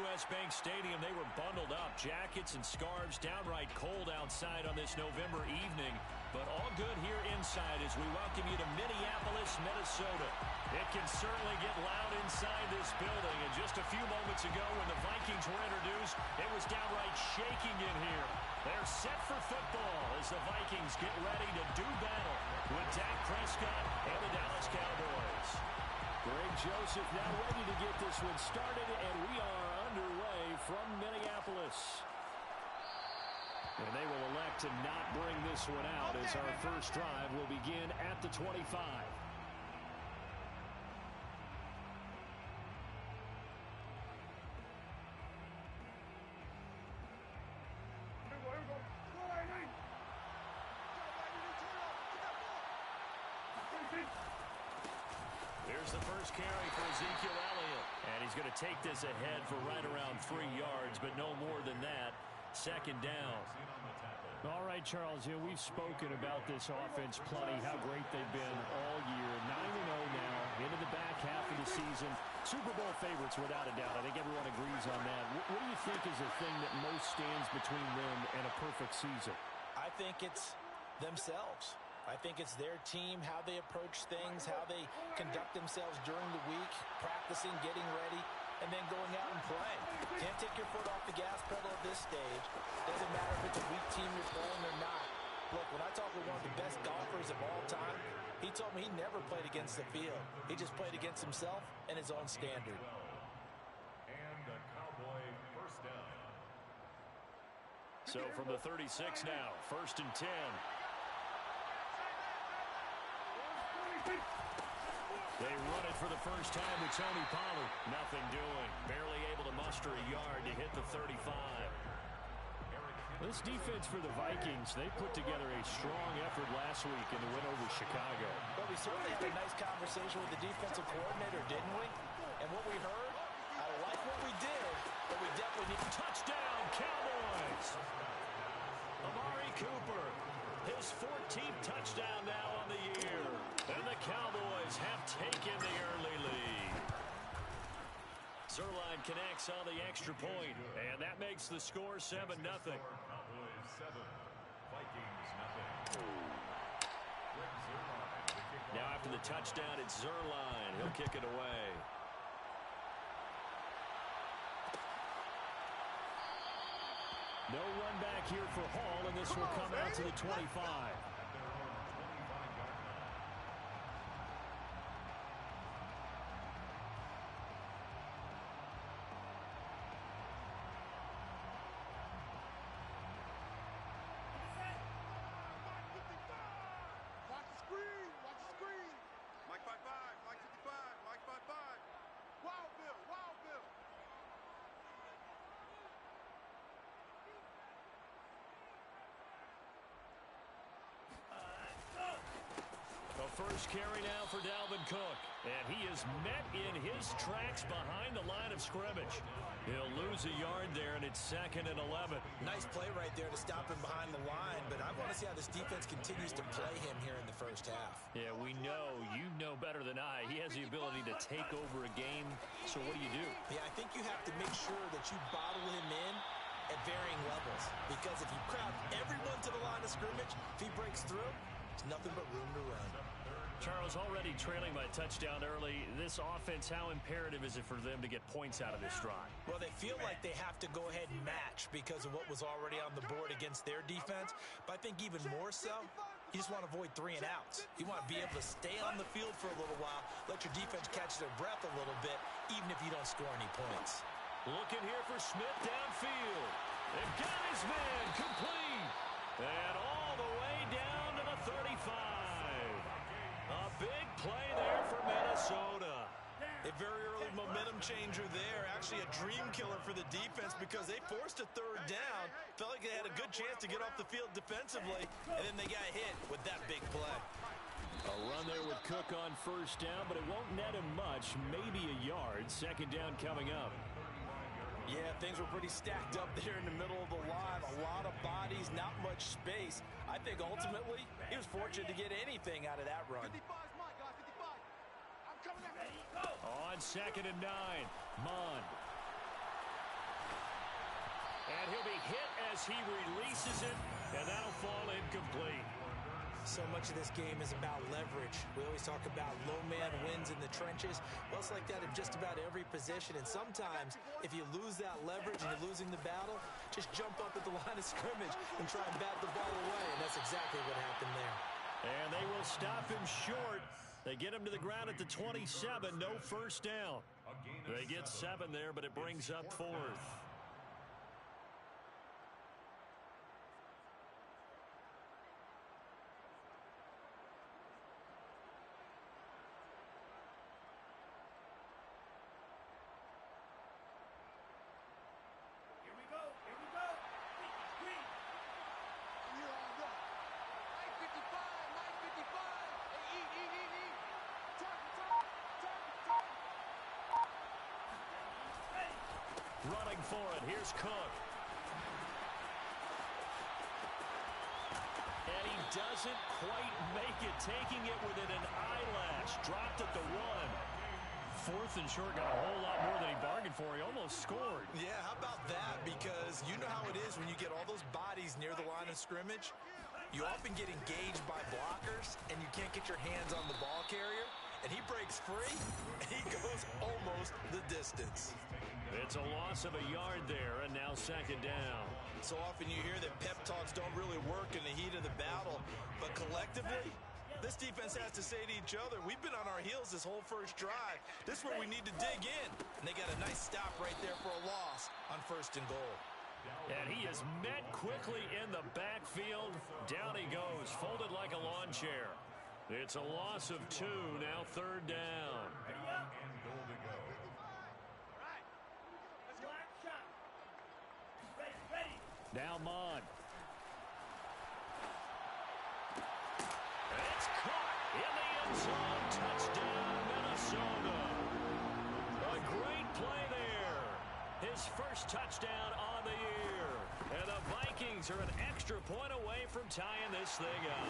U.S. Bank Stadium, they were bundled up. Jackets and scarves, downright cold outside on this November evening. But all good here inside as we welcome you to Minneapolis, Minnesota. It can certainly get loud inside this building. And just a few moments ago when the Vikings were introduced, it was downright shaking in here. They're set for football as the Vikings get ready to do battle with Dak Prescott and the Dallas Cowboys. Greg Joseph now ready to get this one started, and we are underway from Minneapolis. And they will elect to not bring this one out as our first drive will begin at the 25. Here's the first carry for Ezekiel Elliott. And he's going to take this ahead for right around 3 yards, but no more than that. Second down. All right, Charles, we've spoken about this offense plenty, how great they've been all year. 9-0 now, into the back half of the season. Super Bowl favorites without a doubt. I think everyone agrees on that. What do you think is the thing that most stands between them and a perfect season? I think it's themselves. I think it's their team, how they approach things, how they conduct themselves during the week, practicing, getting ready, and then going out and playing. Can't take your foot off the gas pedal at this stage. Doesn't matter if it's a weak team you're playing or not. Look, when I talk with one of the best golfers of all time, he told me he never played against the field. He just played against himself and his own standard. And a Cowboy first down. So from the 36 now, 1st and 10. They run it for the first time with Tony Pollard. Nothing doing. Barely able to muster a yard to hit the 35. This defense for the Vikings, they put together a strong effort last week in the win over Chicago. Well, we certainly had a nice conversation with the defensive coordinator, didn't we? And what we heard, I like what we did, but we definitely need touchdown, Cowboys! Amari Cooper, his 14th touchdown now on the year. And the Cowboys have taken the early lead. Zerline connects on the extra point, and that makes the score 7-0. Cowboys 7, Vikings 0. Now after the touchdown, it's Zerline. He'll kick it away. No run back here for Hall, and this will come out to the 25. First carry now for Dalvin Cook. And he is met in his tracks behind the line of scrimmage. He'll lose a yard there, and it's 2nd and 11. Nice play right there to stop him behind the line, but I want to see how this defense continues to play him here in the first half. Yeah, we know. You know better than I. He has the ability to take over a game. So what do you do? Yeah, I think you have to make sure that you bottle him in at varying levels. Because if you crowd everyone to the line of scrimmage, if he breaks through, there's nothing but room to run. Charles, already trailing by a touchdown early. This offense, how imperative is it for them to get points out of this drive? Well, they feel like they have to go ahead and match because of what was already on the board against their defense. But I think even more so, you just want to avoid 3 and outs. You want to be able to stay on the field for a little while, let your defense catch their breath a little bit, even if you don't score any points. Looking here for Smith downfield. They've got his man complete. And all the way down to the 35. A big play there for Minnesota. A very early momentum changer there. Actually a dream killer for the defense because they forced a 3rd down. Felt like they had a good chance to get off the field defensively, and then they got hit with that big play. A run there with Cook on 1st down, but it won't net him much. Maybe a yard. 2nd down coming up. Yeah, things were pretty stacked up there in the middle of the line. A lot of bodies, not much space. I think ultimately he was fortunate to get anything out of that run. On 2nd and 9, Mond. And he'll be hit as he releases it, and that'll fall incomplete. So much of this game is about leverage. We always talk about low man wins in the trenches. Well, it's like that in just about every position. And sometimes, if you lose that leverage and you're losing the battle, just jump up at the line of scrimmage and try and bat the ball away. And that's exactly what happened there. And they will stop him short. They get him to the ground at the 27. No first down. They get 7 there, but it brings up 4th. Running for it. Here's Cook. And he doesn't quite make it, taking it within an eyelash. Dropped at the 1. 4th and short, got a whole lot more than he bargained for. He almost scored. Yeah, how about that? Because you know how it is when you get all those bodies near the line of scrimmage. You often get engaged by blockers, and you can't get your hands on the ball carrier. And he breaks free, and he goes almost the distance. It's a loss of a yard there, and now 2nd down. So often you hear that pep talks don't really work in the heat of the battle, but collectively, this defense has to say to each other, we've been on our heels this whole first drive. This is where we need to dig in. And they got a nice stop right there for a loss on 1st and goal. And he is met quickly in the backfield. Down he goes, folded like a lawn chair. It's a loss of 2, now 3rd down. Now Mond. It's caught in the end zone. Touchdown, Minnesota. A great play there. His first touchdown on the year. And the Vikings are an extra point away from tying this thing up.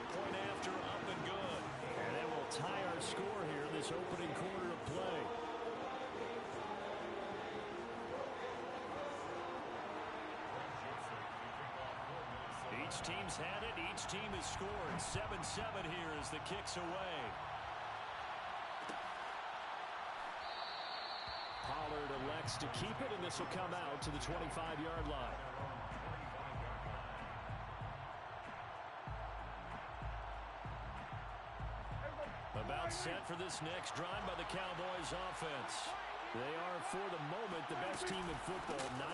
Point after, up and good. And it will tie our score here this opening quarter of play. Each team's had it. Each team has scored. 7-7 here as the kick's away. Pollard elects to keep it, and this will come out to the 25-yard line. About set for this next drive by the Cowboys offense. They are, for the moment, the best team in football. 9-0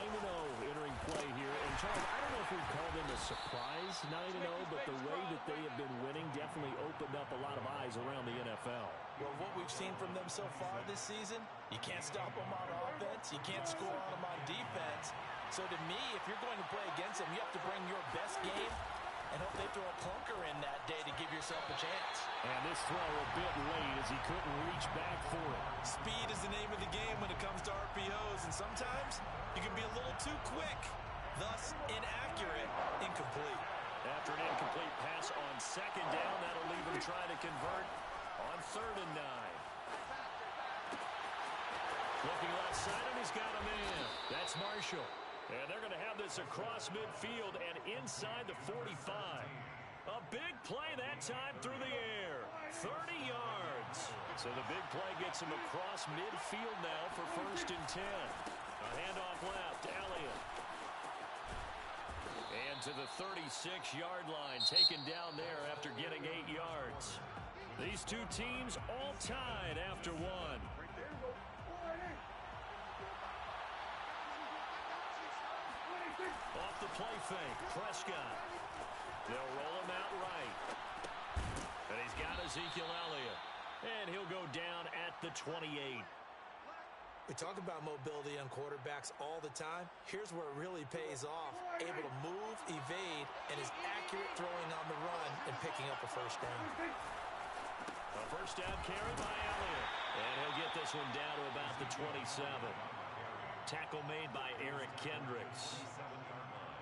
entering play here. And, Charles, I don't know if we'd call them a surprise 9-0, but the way that they have been winning definitely opened up a lot of eyes around the NFL. Well, what we've seen from them so far this season, you can't stop them on offense. You can't score on them on defense. So, to me, if you're going to play against them, you have to bring your best game and hope they throw a clunker in that day to give yourself a chance. And this throw a bit late as he couldn't reach back for it. Speed is the name of the game when it comes to RPOs, and sometimes you can be a little too quick, thus inaccurate, incomplete. After an incomplete pass on 2nd down, that'll leave him trying to convert on 3rd and 9. Looking left side, and he's got a man. That's Marshall. And they're going to have this across midfield and inside the 45. A big play that time through the air. 30 yards. So the big play gets him across midfield now for 1st and 10. A handoff left, Elliott. And to the 36-yard line, taken down there after getting 8 yards. These two teams all tied after 1. Off the play fake, Prescott. They'll roll him out right. And he's got Ezekiel Elliott. And he'll go down at the 28. We talk about mobility on quarterbacks all the time. Here's where it really pays off. Able to move, evade, and is accurate throwing on the run and picking up a 1st down. A 1st down carry by Elliott. And he'll get this one down to about the 27. Tackle made by Eric Kendricks.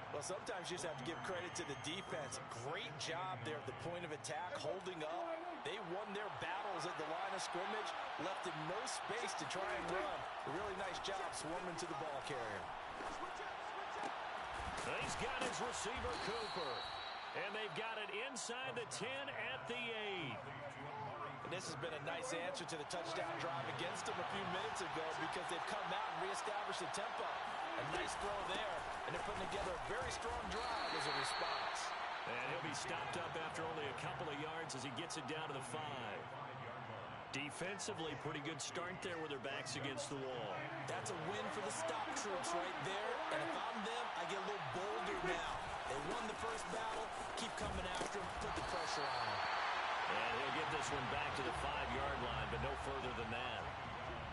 Well, sometimes you just have to give credit to the defense. Great job there at the point of attack, holding up. They won their battles at the line of scrimmage, left him no space to try and run. A really nice job swarming to the ball carrier. He's got his receiver, Cooper. And they've got it inside the 10 at the 8. And this has been a nice answer to the touchdown drive against them a few minutes ago because they've come out and reestablished the tempo. A nice throw there, and they're putting together a very strong drive as a response. And he'll be stopped up after only a couple of yards as he gets it down to the 5. Defensively, pretty good start there with their backs against the wall. That's a win for the stop troops right there. And if I'm them, I get a little bolder now. They won the first battle. Keep coming after him. Put the pressure on him. And he'll get this one back to the 5-yard line, but no further than that.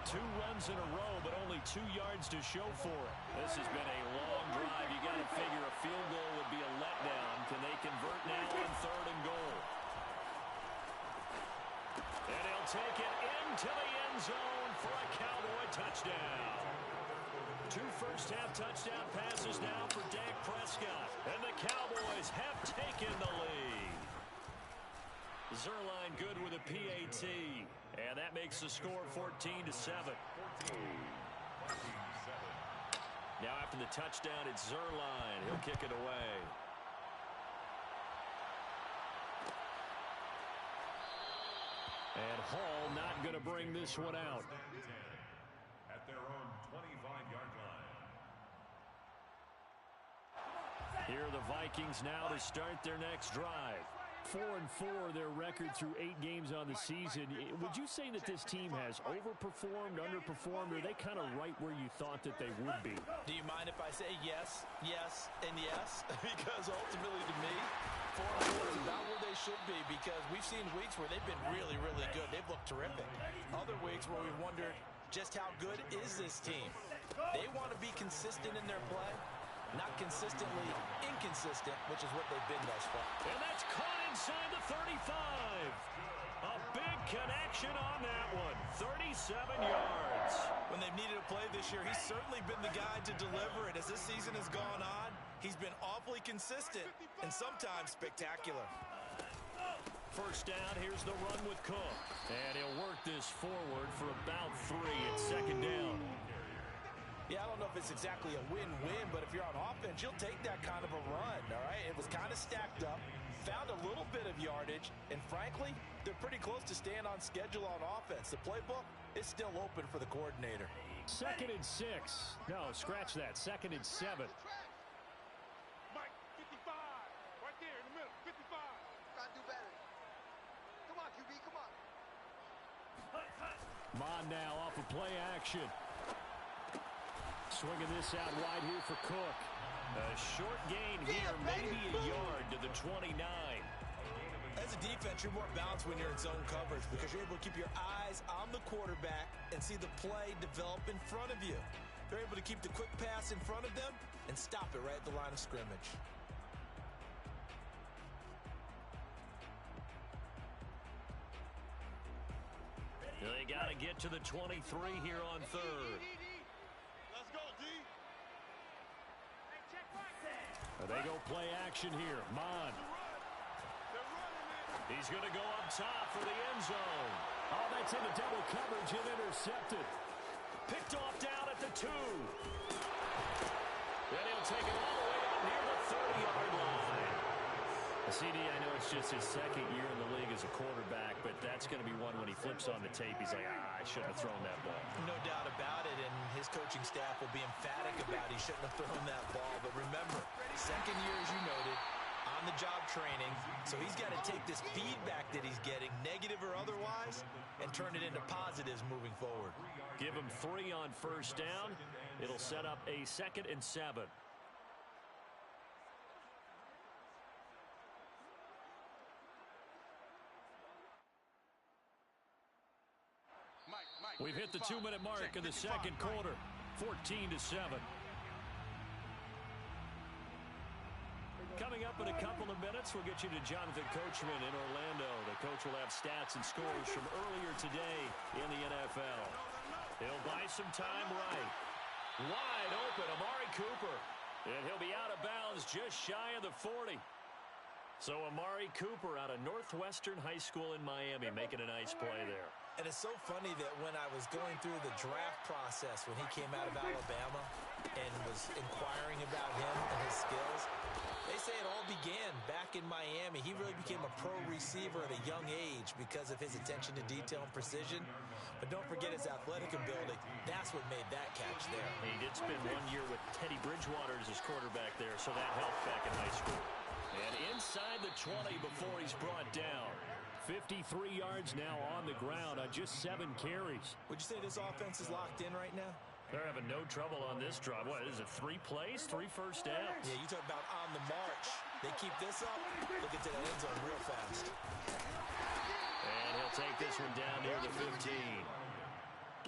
2 runs in a row, but only 2 yards to show for it. This has been a long drive. You got to figure a field goal would be a letdown. Can they convert now on 3rd and goal? And he'll take it into the end zone for a Cowboy touchdown. 2 first-half touchdown passes now for Dak Prescott. And the Cowboys have taken the lead. Zerline good with a PAT. And that makes the score 14-7. Now after the touchdown, it's Zerline. He'll kick it away. And Hall not going to bring this one out. At their own 25-yard line. Here are the Vikings now to start their next drive. 4-4 their record through 8 games on the season. Would you say that this team has overperformed, underperformed, or are they kind of right where you thought that they would be? Do you mind if I say yes, yes, and yes? Because ultimately to me, 4-4 is about where they should be because we've seen weeks where they've been really, really good. They've looked terrific. Other weeks where we wondered just how good is this team. They want to be consistent in their play. Not consistently inconsistent, which is what they've been thus far. And that's caught inside the 35. A big connection on that one. 37 yards. When they've needed a play this year, he's certainly been the guy to deliver it. As this season has gone on, he's been awfully consistent and sometimes spectacular. First down, here's the run with Cook. And he'll work this forward for about 3 at 2nd down. Yeah, I don't know if it's exactly a win-win, but if you're on offense, you'll take that kind of a run, all right? It was kind of stacked up, found a little bit of yardage, and frankly, they're pretty close to staying on schedule on offense. The playbook is still open for the coordinator. 2nd and 6. No, scratch that. 2nd and 7. Mike, 55. Right there in the middle. 55. Gotta do better. Come on, QB, come on. Mon now off of play action. Swinging this out wide here for Cook. A short gain here, maybe a yard to the 29. As a defense, you're more balanced when you're in zone coverage because you're able to keep your eyes on the quarterback and see the play develop in front of you. They're able to keep the quick pass in front of them and stop it right at the line of scrimmage. They got to get to the 23 here on 3rd. Let's go, D. They go play action here. Mon. He's going to go up top for the end zone. Oh, that's into double coverage and intercepted. Picked off down at the 2. Then he'll take it all the way up near the 30-yard line. CD, I know it's just his 2nd year in the league as a quarterback, but that's going to be one when he flips on the tape. He's like, I shouldn't have thrown that ball. No doubt about it, and his coaching staff will be emphatic about he shouldn't have thrown that ball. But remember, 2nd year, as you noted, on-the-job training, so he's got to take this feedback that he's getting, negative or otherwise, and turn it into positives moving forward. Give him 3 on first down. It'll set up a 2nd and 7. We've hit the 2-minute mark in the 2nd quarter. 14-7. Coming up in a couple of minutes, we'll get you to Jonathan Coachman in Orlando. The coach will have stats and scores from earlier today in the NFL. He'll buy some time right. Wide open, Amari Cooper. And he'll be out of bounds just shy of the 40. So Amari Cooper out of Northwestern High School in Miami making a nice play there. And it's so funny that when I was going through the draft process when he came out of Alabama and was inquiring about him and his skills, they say it all began back in Miami. He really became a pro receiver at a young age because of his attention to detail and precision. But don't forget his athletic ability. That's what made that catch there. He did spend 1 year with Teddy Bridgewater as his quarterback there, so that helped back in high school. And inside the 20 before he's brought down. 53 yards now on the ground on just 7 carries. Would you say this offense is locked in right now? They're having no trouble on this drive. What is it, 3 plays, 3 first downs? Yeah, you talk about on the march. They keep this up, they'll get to the end zone real fast. And he'll take this one down near the 15.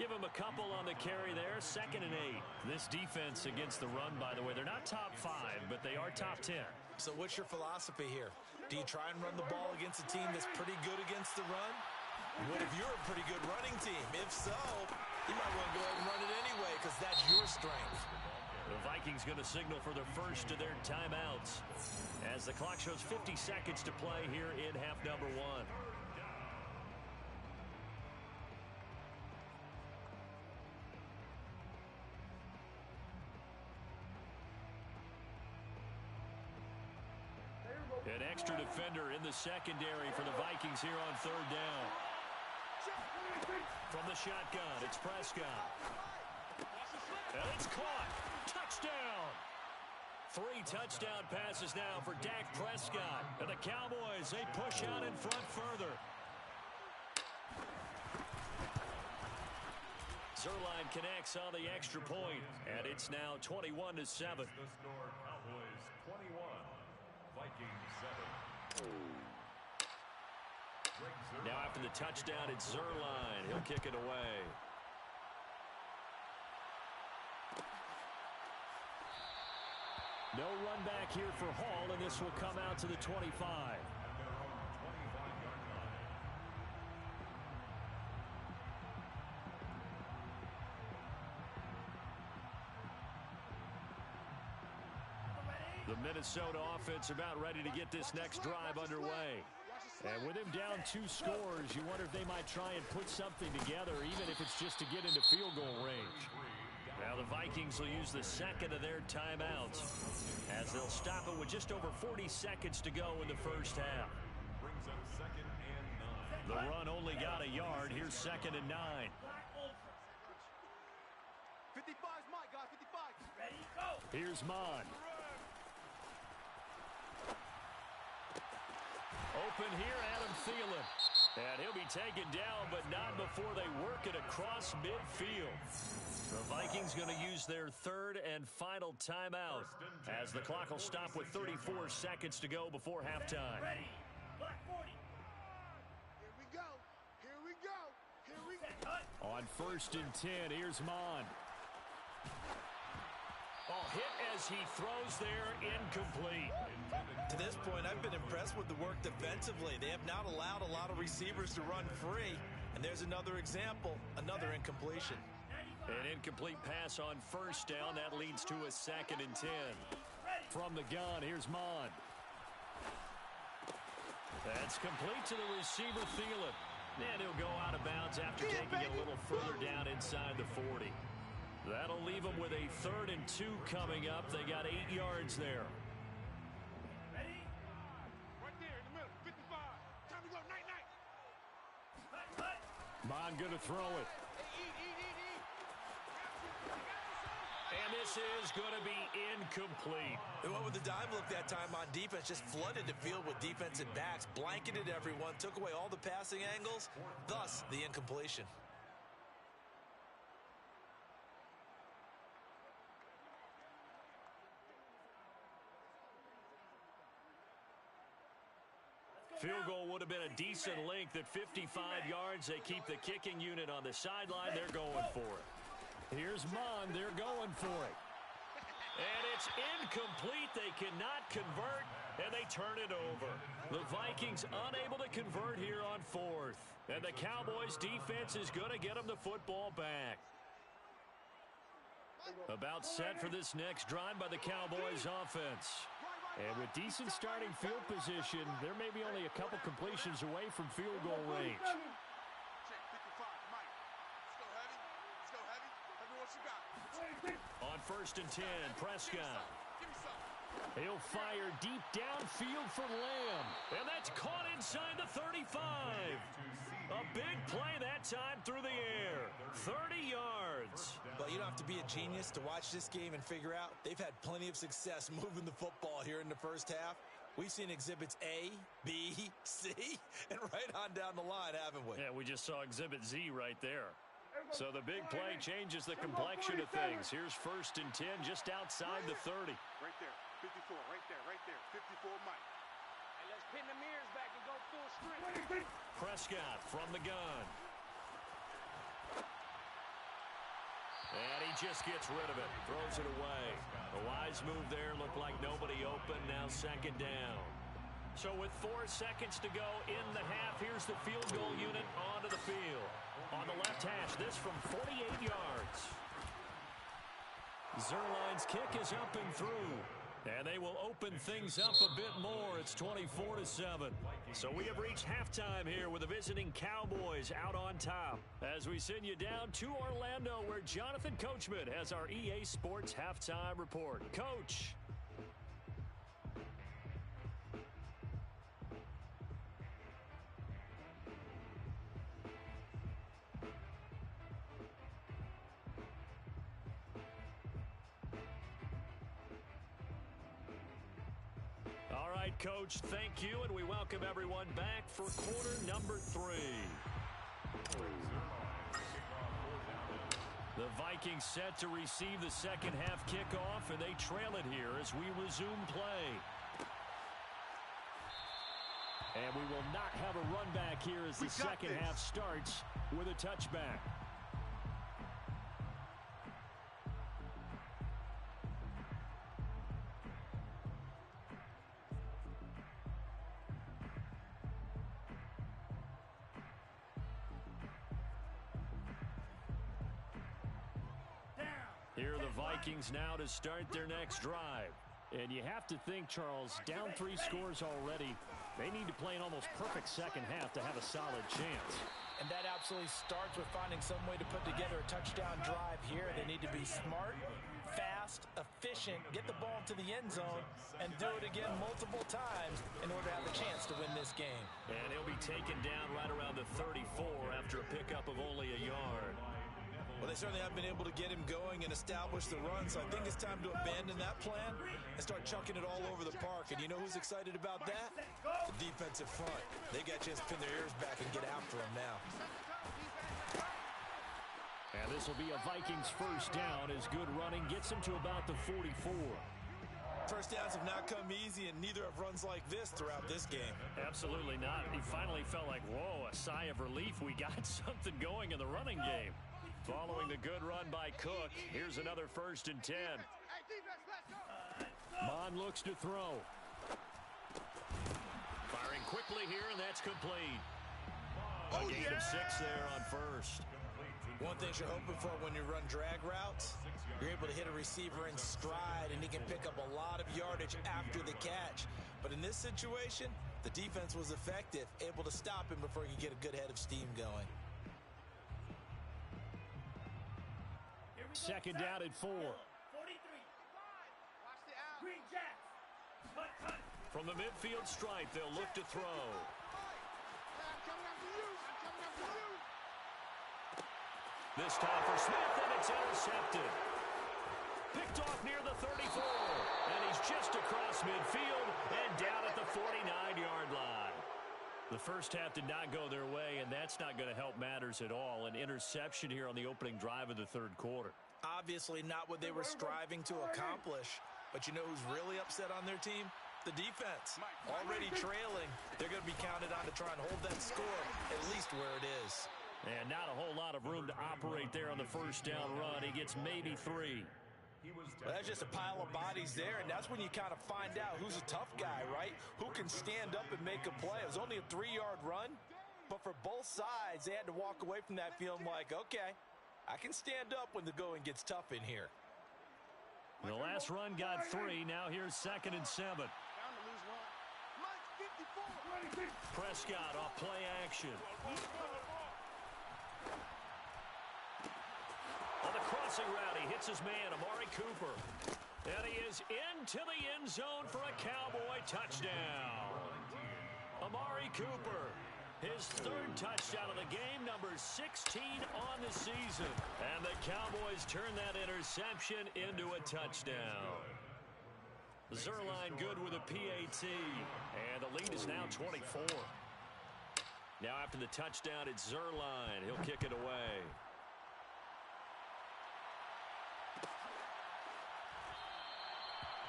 Give him a couple on the carry there, 2nd and 8. This defense against the run, by the way, they're not top 5, but they are top 10. So what's your philosophy here? Do you try and run the ball against a team that's pretty good against the run? What if you're a pretty good running team? If so, you might want to go ahead and run it anyway because that's your strength. The Vikings going to signal for the first of their timeouts as the clock shows 50 seconds to play here in half number 1. An extra defender in the secondary for the Vikings here on 3rd down. From the shotgun, it's Prescott. And it's caught. Touchdown. 3 touchdown passes now for Dak Prescott. And the Cowboys, they push out in front further. Zerline connects on the extra point, and it's now 21-7. The score, Cowboys 21, Vikings 7. Now after the touchdown, it's Zerline. He'll kick it away. No run back here for Hall, and this will come out to the 25. The Minnesota offense about ready to get this next drive underway. And with him down 2 scores, you wonder if they might try and put something together, even if it's just to get into field goal range. Now the Vikings will use the 2nd of their timeouts as they'll stop it with just over 40 seconds to go in the first half. Brings up 2nd and 9. The run only got a yard. Here's 2nd and 9. 55's Mike, guys, 55. Ready, go. Here's Mon. Open here, Adam Thielen. And he'll be taken down, but not before they work it across midfield. The Vikings going to use their 3rd and final timeout as the clock will stop with 34 seconds to go before halftime. Ready. Black 40. Here we go. Here we go. Here we go. On 1st and 10, here's Mon. Oh, hit as he throws there, incomplete. To this point, I've been impressed with the work defensively. They have not allowed a lot of receivers to run free. And there's another example, another incompletion. An incomplete pass on 1st down. That leads to a 2nd and 10. From the gun, here's Mon. That's complete to the receiver, Thielen. And he'll go out of bounds after taking it a little further down inside the 40. That'll leave them with a 3rd and 2 coming up. They got 8 yards there. Ready? Right there in the middle, 55. Time to go, night-night. Mon gonna throw it. And this is going to be incomplete. And what would the dime look that time on defense? Just flooded the field with defensive backs, blanketed everyone, took away all the passing angles, thus the incompletion. Field goal would have been a decent length at 55 yards. They keep the kicking unit on the sideline. They're going for it. Here's Mon. They're going for it. And it's incomplete. They cannot convert, and they turn it over. The Vikings unable to convert here on 4th. And the Cowboys defense is going to get them the football back. About set for this next drive by the Cowboys offense. And with decent starting field position, there may be only a couple completions away from field goal range. Check 55, Mike. Let's go heavy. Let's go heavy. Heavy what you got. On 1st and 10, Prescott. Give me some. He'll fire deep downfield for Lamb. And that's caught inside the 35. A big play that time through the air. 30 yards. Well, you don't have to be a genius to watch this game and figure out they've had plenty of success moving the football here in the first half. We've seen exhibits A, B, C, and right on down the line, haven't we? Yeah, we just saw exhibit Z right there. So the big play changes the complexion of things. Here's 1st and 10 just outside the 30. Right there. 54, right there, right there. 54, Mike. Hey, let's pin the mirrors back and go full strength. Prescott from the gun. And he just gets rid of it. Throws it away. A wise move there. Looked like nobody open. Now 2nd down. So with 4 seconds to go in the half, here's the field goal unit onto the field. On the left hash, this from 48 yards. Zerline's kick is up and through. And they will open things up a bit more. It's 24-7. So we have reached halftime here with the visiting Cowboys out on top. As we send you down to Orlando, where Jonathan Coachman has our EA Sports halftime report. Coach. All right, Coach, thank you, and we welcome everyone back for quarter number 3. The Vikings set to receive the second half kickoff, and they trail it here as we resume play. And we will not have a run back here as the second half starts with a touchback. Here are the Vikings now to start their next drive. And you have to think, Charles, down 3 scores already. They need to play an almost perfect second half to have a solid chance. And that absolutely starts with finding some way to put together a touchdown drive here. They need to be smart, fast, efficient, get the ball to the end zone, and do it again multiple times in order to have a chance to win this game. And he'll be taken down right around the 34 after a pickup of only a yard. Well, they certainly haven't been able to get him going and establish the run, so I think it's time to abandon that plan and start chucking it all over the park. And you know who's excited about that? The defensive front. They got a chance to pin their ears back and get after him now. And this will be a Vikings first down as good running gets him to about the 44. First downs have not come easy, and neither have runs like this throughout this game. Absolutely not. He finally felt like, whoa, a sigh of relief. We got something going in the running game. Following the good run by Cook, here's another 1st and 10. Bond looks to throw. Firing quickly here, and that's complete. A gain of 6 there on 1st. One thing you're hoping for when you run drag routes, you're able to hit a receiver in stride, and he can pick up a lot of yardage after the catch. But in this situation, the defense was effective, able to stop him before he could get a good head of steam going. 2nd down at 4. 43. Green Jacks. From the midfield stripe, they'll look to throw. This time for Smith, and it's intercepted. Picked off near the 34. And he's just across midfield and down at the 49-yard line. The first half did not go their way, and that's not going to help matters at all. An interception here on the opening drive of the 3rd quarter. Obviously not what they were striving to accomplish. But you know who's really upset on their team? The defense. Already trailing. They're going to be counted on to try and hold that score at least where it is. And not a whole lot of room to operate there on the first down run. He gets maybe 3. Well, that's just a pile of bodies there, and that's when you kind of find out who's a tough guy, right? Who can stand up and make a play. It was only a 3-yard run, but for both sides, they had to walk away from that feeling like, okay, I can stand up when the going gets tough in here. The last run got 3. Now here's 2nd and 7. Bound to lose one. Mike 54. Prescott off play action. On the crossing route, he hits his man, Amari Cooper. And he is into the end zone for a Cowboy touchdown. Amari Cooper, his 3rd touchdown of the game, number 16 on the season. And the Cowboys turn that interception into a touchdown. Zerline good with a PAT. And the lead is now 24. Now after the touchdown, it's Zerline. He'll kick it away.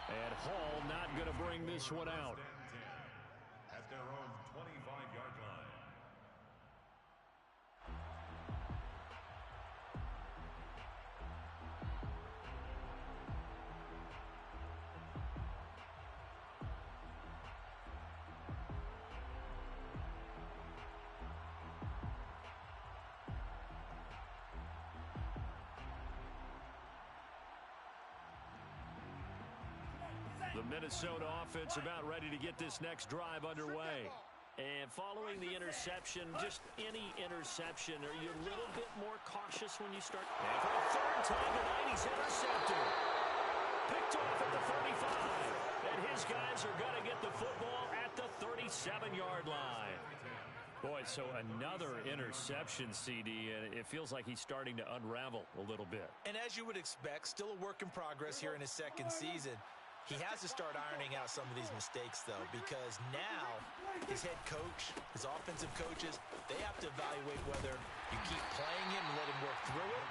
And Hall not going to bring this one out. At their own 25-yard line. The Minnesota offense about ready to get this next drive underway. And following the interception, just any interception, are you a little bit more cautious when you start? And for a 3rd time tonight, he's intercepted. Picked off at the 45. And his guys are going to get the football at the 37-yard line. Boy, so another interception, CD, and it feels like he's starting to unravel a little bit. And as you would expect, still a work in progress here in his 2nd season. He has to start ironing out some of these mistakes, though, because now his head coach, his offensive coaches, they have to evaluate whether you keep playing him and let him work through it,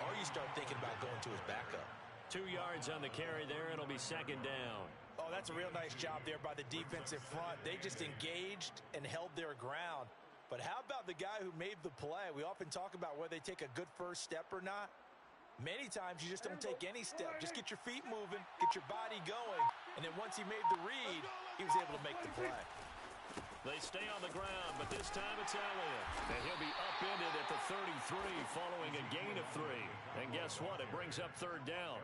or you start thinking about going to his backup. 2 yards on the carry there. It'll be 2nd down. Oh, that's a real nice job there by the defensive front. They just engaged and held their ground. But how about the guy who made the play? We often talk about whether they take a good first step or not. Many times you just don't take any step. Just get your feet moving, get your body going, and then once he made the read, he was able to make the play. They stay on the ground, but this time it's Elliott. And he'll be upended at the 33 following a gain of 3. And guess what? It brings up 3rd down.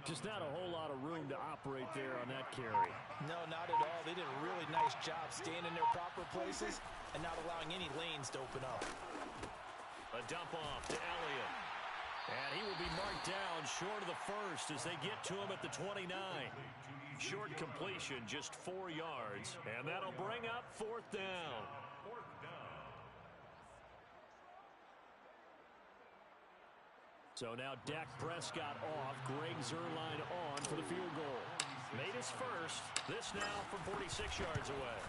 Just not a whole lot of room to operate there on that carry. No, not at all. They did a really nice job staying in their proper places and not allowing any lanes to open up. A dump off to Elliott. And he will be marked down short of the 1st as they get to him at the 29. Short completion, just 4 yards. And that'll bring up 4th down. So now Dak Prescott off. Greg Zerline on for the field goal. Made his 1st. This now from 46 yards away.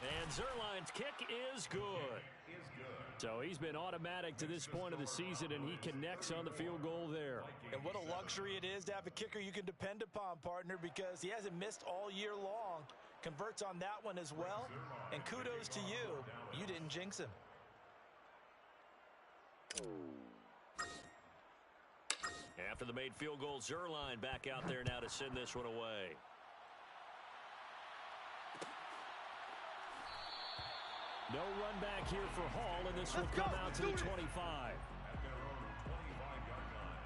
And Zerline's kick is good. So he's been automatic to this point of the season, and he connects on the field goal there. And what a luxury it is to have a kicker you can depend upon, partner, because he hasn't missed all year long. Converts on that one as well. And kudos to you. You didn't jinx him. After the made field goal, Zerline back out there now to send this one away. No run back here for Hall, and this will come out to the 25. At their own 25-yard line.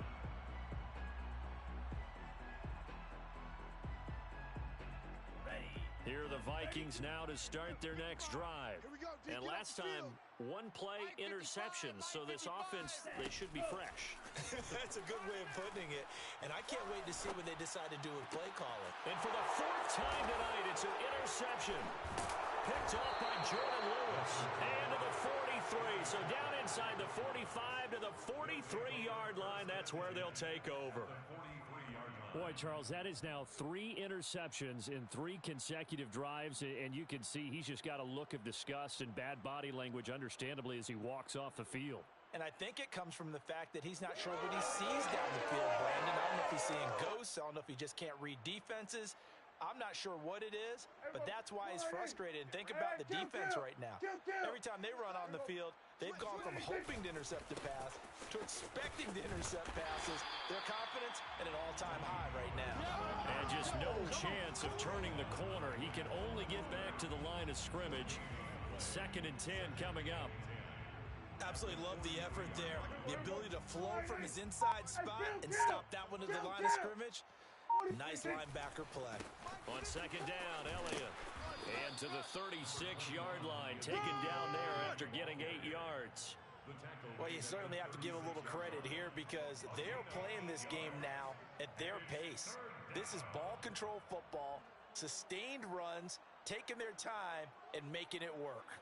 Here are the Vikings now to start their next drive. And last time, 1-play interceptions, so this offense, they should be fresh. That's a good way of putting it. And I can't wait to see what they decide to do with play calling. And for the 4th time tonight, it's an interception. Picked off by Jordan Lewis. And to the 43. So down inside the 45 to the 43-yard line. That's where they'll take over. Boy, Charles, that is now 3 interceptions in 3 consecutive drives, and you can see he's just got a look of disgust and bad body language, understandably, as he walks off the field. And I think it comes from the fact that he's not sure what he sees down the field, Brandon. I don't know if he's seeing ghosts. I don't know if he just can't read defenses. I'm not sure what it is, but that's why he's frustrated. And think about the defense right now. Every time they run on the field, they've gone from hoping to intercept the pass to expecting to intercept passes. Their confidence at an all-time high right now. And just no chance of turning the corner. He can only get back to the line of scrimmage. 2nd and 10 coming up. Absolutely love the effort there. The ability to flow from his inside spot and stop that one to the line of scrimmage. Nice linebacker play. On second down, Elliott. And to the 36-yard line, taken down there after getting 8 yards. Well, you certainly have to give a little credit here because they're playing this game now at their pace. This is ball control football, sustained runs, taking their time, and making it work.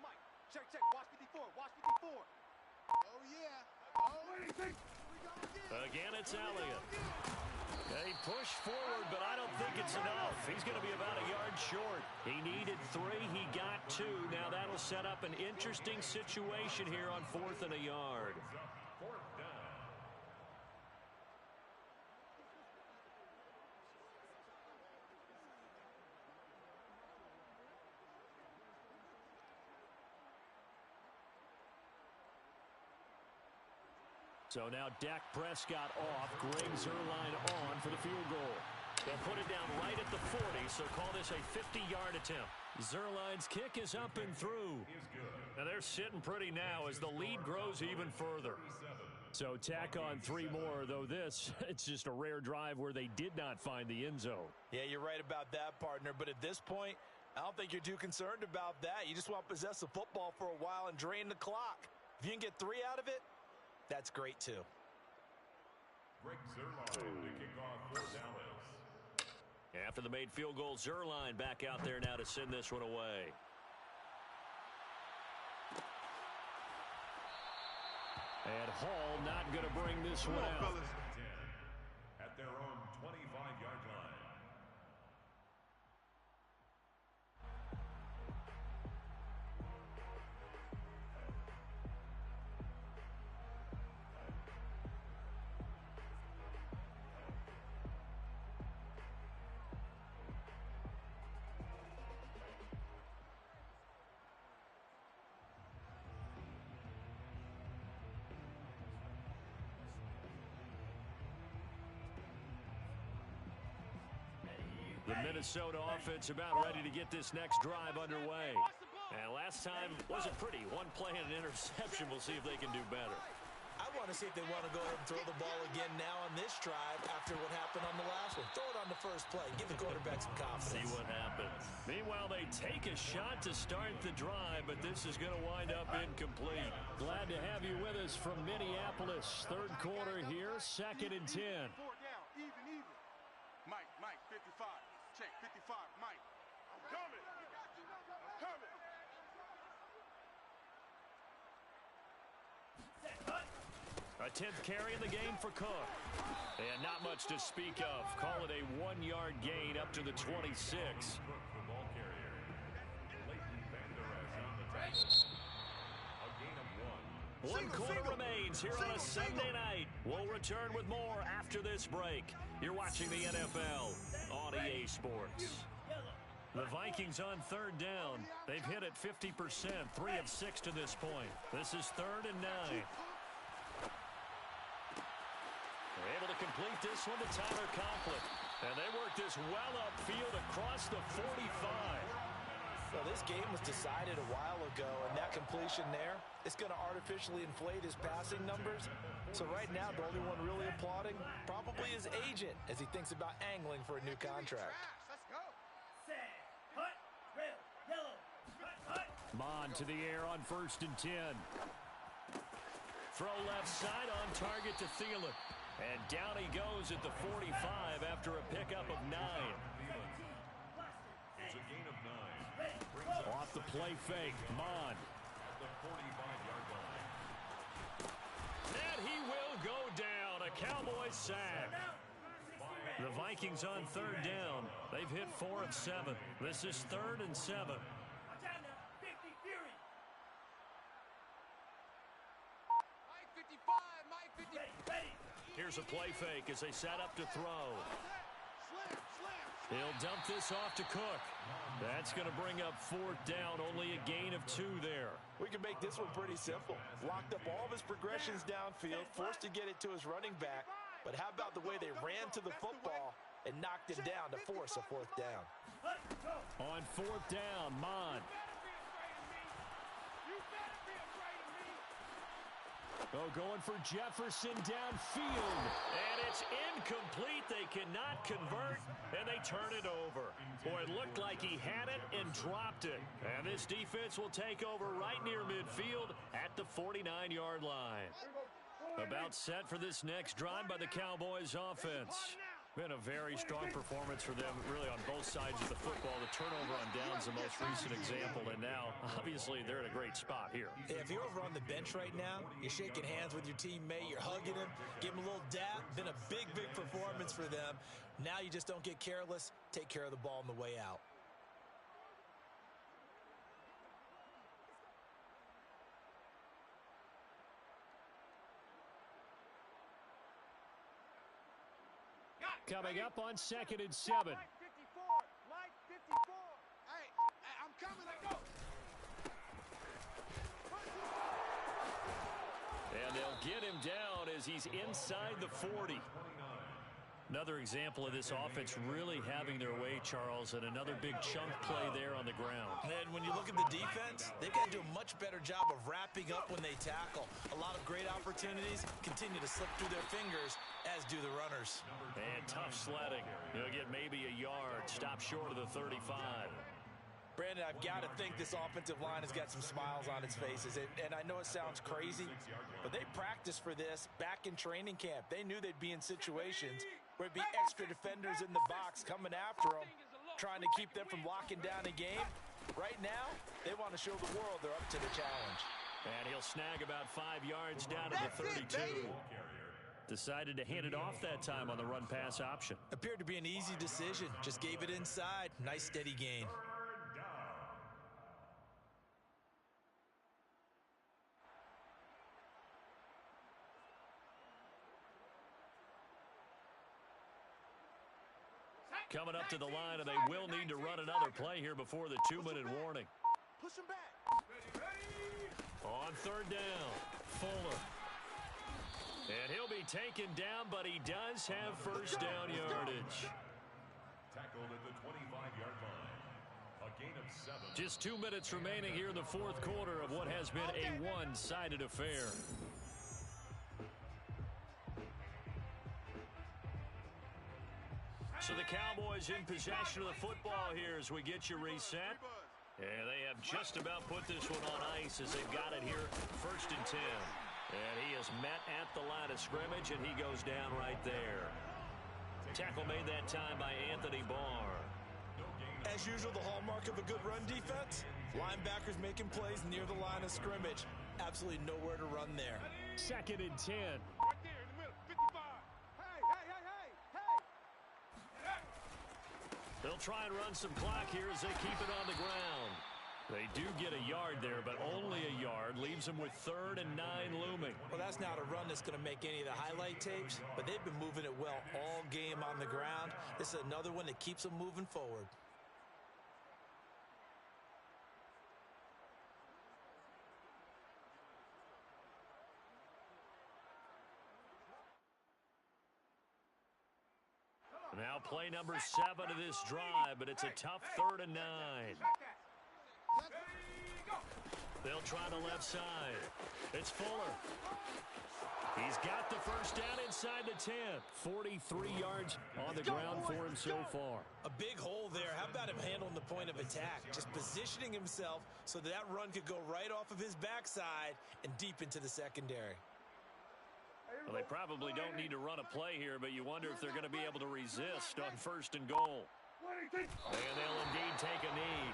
Mike, check, watch 54, watch 54. Oh, yeah. Again, it's Elliott. They push forward, but I don't think it's enough. He's going to be about a yard short. He needed 3. He got 2. Now that'll set up an interesting situation here on 4th and a yard. So now Dak Prescott off, Greg Zuerlein on for the field goal. They'll put it down right at the 40, so call this a 50-yard attempt. Zuerlein's kick is up and through. And they're sitting pretty now as the lead grows even further. So tack on 3 more, though this, it's just a rare drive where they did not find the end zone. Yeah, you're right about that, partner. But at this point, I don't think you're too concerned about that. You just want to possess the football for a while and drain the clock. If you can get 3 out of it, that's great, too. Greg Zuerlein to kick off for Dallas. After the made field goal, Zuerlein back out there now to send this one away. And Hall not going to bring this one out. At their own 25-yard line. The Minnesota offense about ready to get this next drive underway. And last time wasn't pretty. 1 play and an interception. We'll see if they can do better. I want to see if they want to go ahead and throw the ball again now on this drive after what happened on the last one. Throw it on the first play. Give the quarterback some confidence. See what happens. Meanwhile, they take a shot to start the drive, but this is going to wind up incomplete. Glad to have you with us from Minneapolis. 3rd quarter here, 2nd and 10. 4 down, even. Mike, 55. Check, 55, Mike. I'm coming. A 10th carry in the game for Cook. And not much to speak of. Call it a 1-yard gain up to the 26. Ball carrier. Leighton Vander Esch on the tackle. A gain of 1. 1 quarter remains here on a Sunday night. We'll return with more after this break. You're watching the NFL on EA Sports. The Vikings on 3rd down. They've hit it 50%, 3 of 6 to this point. This is 3rd and 9. They're able to complete this one to Tyler Conklin. And they work this well upfield across the 45. Well, this game was decided a while ago, and that completion there is going to artificially inflate his passing numbers. So right now, the only one really applauding probably his agent as he thinks about angling for a new contract. Let's go. Mon to the air on 1st and 10. Throw left side on target to Thielen. And down he goes at the 45 after a pickup of 9. It's a gain of 9. Off the play fake, Mon. At the 45-yard line. And he will go down. A Cowboy sack. The Vikings on 3rd down. They've hit 4 of 7. This is 3rd and 7. Here's a play fake as they set up to throw. He'll dump this off to Cook. That's going to bring up fourth down, only a gain of 2 there. We can make this one pretty simple. Locked up all of his progressions downfield, forced to get it to his running back. But how about the way they ran to the football and knocked him down to force a fourth down? On fourth down, Mon. Oh, going for Jefferson downfield. And it's incomplete. They cannot convert, and they turn it over. Boy, it looked like he had it and dropped it. And this defense will take over right near midfield at the 49-yard line. About set for this next drive by the Cowboys offense. Been a very strong performance for them, really, on both sides of the football. The turnover on downs the most recent example, and now, obviously, they're in a great spot here. If you're over on the bench right now, you're shaking hands with your teammate, you're hugging him, give him a little dap. Been a big, big performance for them. Now you just don't get careless. Take care of the ball on the way out. Coming up on 2nd and 7. Mike 54. Mike 54. Hey, I'm coming. Let's go. And they'll get him down as he's inside the 40. Another example of this offense really having their way, Charles, and another big chunk play there on the ground. And when you look at the defense, they've got to do a much better job of wrapping up when they tackle. A lot of great opportunities continue to slip through their fingers, as do the runners. And tough sledding. He'll get maybe a yard. Stop short of the 35. Brandon, I've got to think this offensive line has got some smiles on its faces. And I know it sounds crazy, but they practiced for this back in training camp. They knew they'd be in situations where it'd be extra defenders in the box coming after them, trying to keep them from locking down a game. Right now, they want to show the world they're up to the challenge. And he'll snag about 5 yards down to the 32. Decided to hand it off that time on the run-pass option. Appeared to be an easy decision. Just gave it inside. Nice, steady gain. Coming up to the line, and they will need to run another play here before the 2-minute warning. Push him back. On third down, Fuller. And he'll be taken down, but he does have first down yardage. Tackled at the 25-yard line. A gain of 7. Just 2 minutes remaining here in the fourth quarter of what has been a one-sided affair. So the Cowboys in possession of the football here as we get you reset. And they have just about put this one on ice as they've got it here, 1st and 10. And he is met at the line of scrimmage, and he goes down right there. Tackle made that time by Anthony Barr. As usual, the hallmark of a good run defense, linebackers making plays near the line of scrimmage. Absolutely nowhere to run there. 2nd and 10. Right there in the middle. 55. Hey. They'll try and run some clock here as they keep it on the ground. They do get a yard there, but only a yard. Leaves them with 3rd and 9 looming. Well, that's not a run that's going to make any of the highlight tapes, but they've been moving it well all game on the ground. This is another one that keeps them moving forward. Now play number 7 of this drive, but it's a tough 3rd and 9. They'll try the left side. It's Fuller. He's got the first down inside the 10. 43 yards on the ground for him so far. A big hole there. How about him handling the point of attack? Just positioning himself so that run could go right off of his backside and deep into the secondary. Well, they probably don't need to run a play here, but you wonder if they're going to be able to resist on 1st and goal. And they'll indeed take a knee.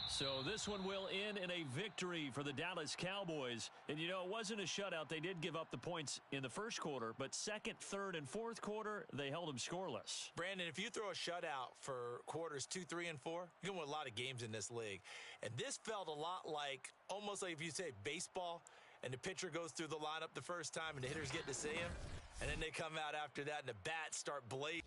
So this one will end in a victory for the Dallas Cowboys. And, you know, it wasn't a shutout. They did give up the points in the first quarter, but 2nd, 3rd, and 4th quarter, they held them scoreless. Brandon, if you throw a shutout for quarters 2, 3, and 4, you're going to win a lot of games in this league. And this felt a lot like, almost like if you say baseball, and the pitcher goes through the lineup the first time, and the hitters get to see him, and then they come out after that, and the bats start blazing.